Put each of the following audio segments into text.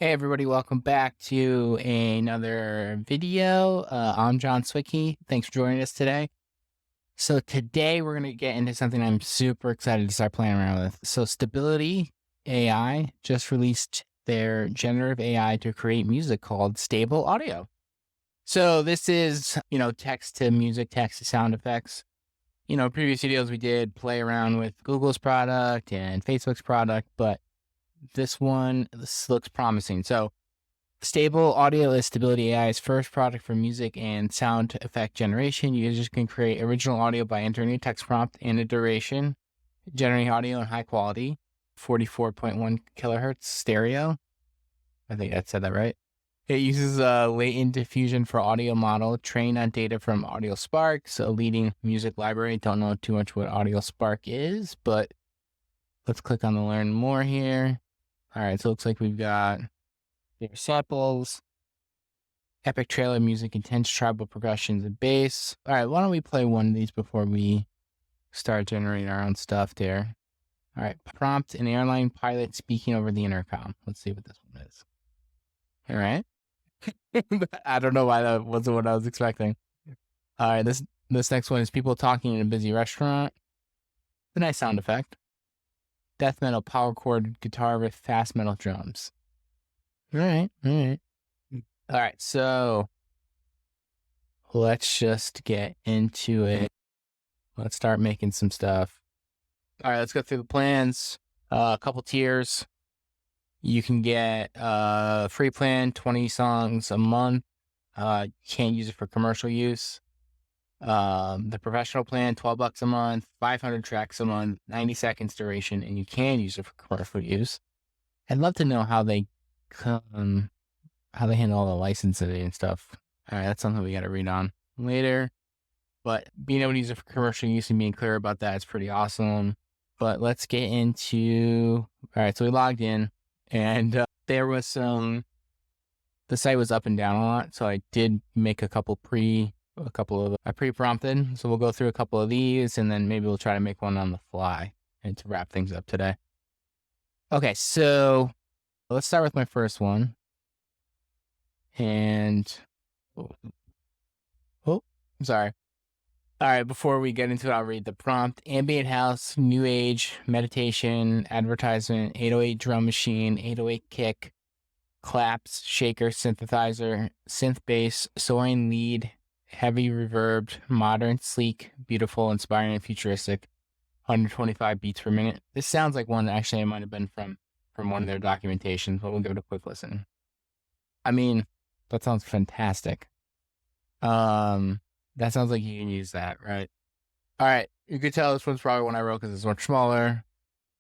Hey everybody, welcome back to another video. I'm John Swicky. Thanks for joining us today. So today we're going to get into something I'm super excited to start playing around with. So Stability AI just released their generative AI to create music called Stable Audio. So this is, text to music, text to sound effects. Previous videos we did play around with Google's product and Facebook's product, but this looks promising. So Stable Audio is Stability AI's first product for music and sound effect generation. Users can create original audio by entering a text prompt and a duration, generating audio in high quality, 44.1 kilohertz stereo. I think I said that right. It uses a latent diffusion for audio model trained on data from AudioSpark, so a leading music library. Don't know too much what AudioSpark is, but let's click on the learn more here. All right, so it looks like we've got their samples, epic trailer music, intense tribal percussions and bass. All right, why don't we play one of these before we start generating our own stuff there. All right, prompt an airline pilot speaking over the intercom. Let's see what this one is. All right. I don't know why that wasn't what I was expecting. All right, this next one is people talking in a busy restaurant. A nice sound effect. Death metal power chord guitar with fast metal drums. All right. All right, so let's just get into it. Let's start making some stuff. All right, let's go through the plans. A couple tiers. You can get free plan, 20 songs a month. You can't use it for commercial use. The professional plan, $12 a month, 500 tracks a month, 90 seconds duration, and you can use it for commercial use. I'd love to know how they handle all the licensing and stuff. All right, that's something we got to read on later. But being able to use it for commercial use and being clear about that is pretty awesome. But let's get into, all right, so we logged in and there was the site was up and down a lot. So I did make I pre-prompted. So we'll go through a couple of these and then maybe we'll try to make one on the fly and to wrap things up today. Okay, so let's start with my first one. And, sorry. All right, before we get into it, I'll read the prompt. Ambient house, new age, meditation, advertisement, 808 drum machine, 808 kick, claps, shaker, synthesizer, synth bass, soaring lead, heavy reverbed, modern, sleek, beautiful, inspiring, and futuristic, 125 beats per minute. This sounds like one actually it might have been from one of their documentations, but we'll give it a quick listen. I mean, that sounds fantastic. That sounds like you can use that, right? All right, you could tell this one's probably one I wrote because it's much smaller.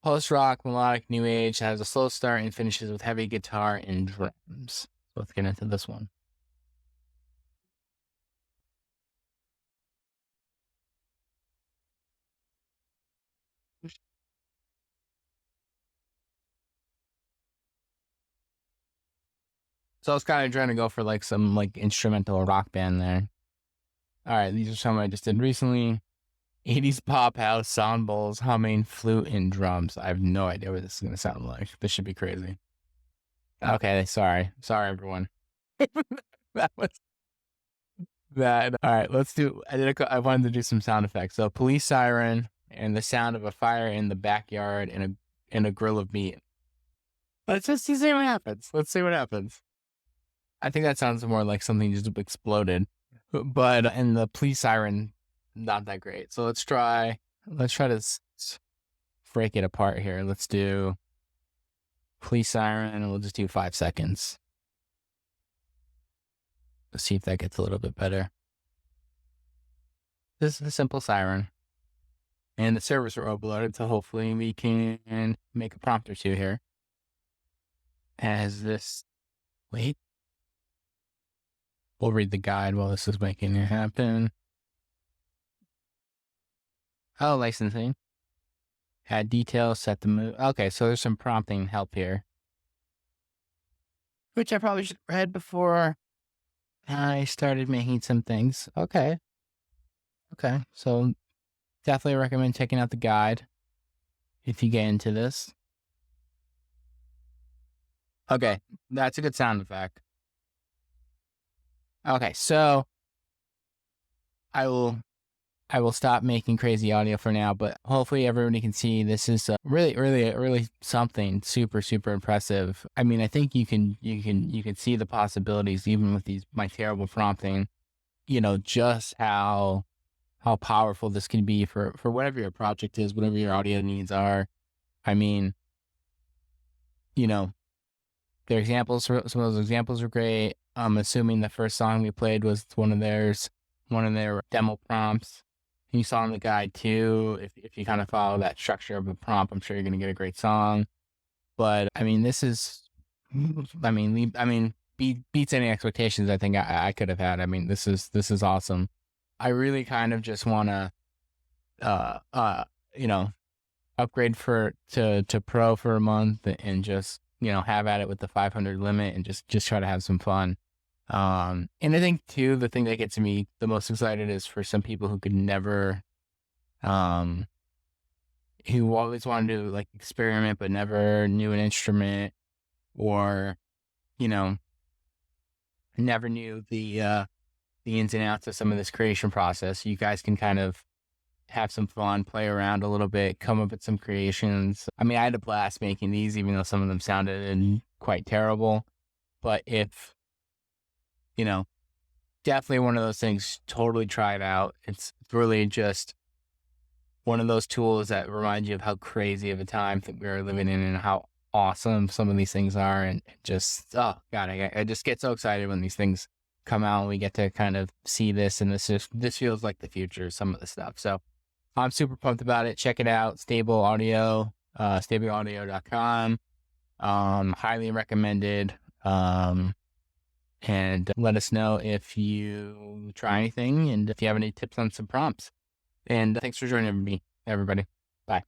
Post-rock, melodic, new age, has a slow start and finishes with heavy guitar and drums. So let's get into this one. So I was kind of trying to go for like some like instrumental rock band there. All right, these are some I just did recently. 80s pop house, sound bowls, humming, flute, and drums. I have no idea what this is going to sound like. This should be crazy. Okay, sorry. Sorry, everyone. That was that. All right, let's do, I wanted to do some sound effects. So police siren and the sound of a fire in the backyard and a grill of meat. Let's just see what happens. Let's see what happens. I think that sounds more like something just exploded. But and the police siren, not that great. So let's try to break it apart here. Let's do police siren and we'll just do 5 seconds. Let's see if that gets a little bit better. This is a simple siren. And the servers are overloaded, so hopefully we can make a prompt or two here. As this, wait. We'll read the guide while this is making it happen. Oh, licensing. Add details, set the mood. Okay, so there's some prompting help here. Which I probably should have read before I started making some things. Okay, so definitely recommend checking out the guide if you get into this. Okay, that's a good sound effect. Okay, so I will I will stop making crazy audio for now, but hopefully everybody can see this is really something super, super impressive. I mean, I think you can see the possibilities even with these my terrible prompting, just how powerful this can be for whatever your project is, whatever your audio needs are. I mean, you know, their examples, some of those examples are great. I'm assuming the first song we played was one of their demo prompts. You saw in the guide too. If you kind of follow that structure of a prompt, I'm sure you're gonna get a great song. But I mean, this is, beats any expectations I think I could have had. I mean, this is awesome. I really kind of just want to, uh, uh, you know, upgrade to pro for a month and just have at it with the 500 limit and just try to have some fun. And I think too the thing that gets me the most excited is for some people who could never um who always wanted to like experiment but never knew an instrument, or you know never knew the ins and outs of some of this creation process. You guys can kind of have some fun, play around a little bit, come up with some creations. I mean, I had a blast making these, even though some of them sounded quite terrible. But if, you know, definitely one of those things, totally try it out. It's really just one of those tools that remind you of how crazy of a time that we're living in and how awesome some of these things are. And just, oh God, I just get so excited when these things come out and we get to kind of see this. And this feels like the future, some of the stuff. So, I'm super pumped about it. Check it out. Stable Audio, stableaudio.com. Highly recommended. And let us know if you try anything and if you have any tips on some prompts. And thanks for joining me, everybody. Bye.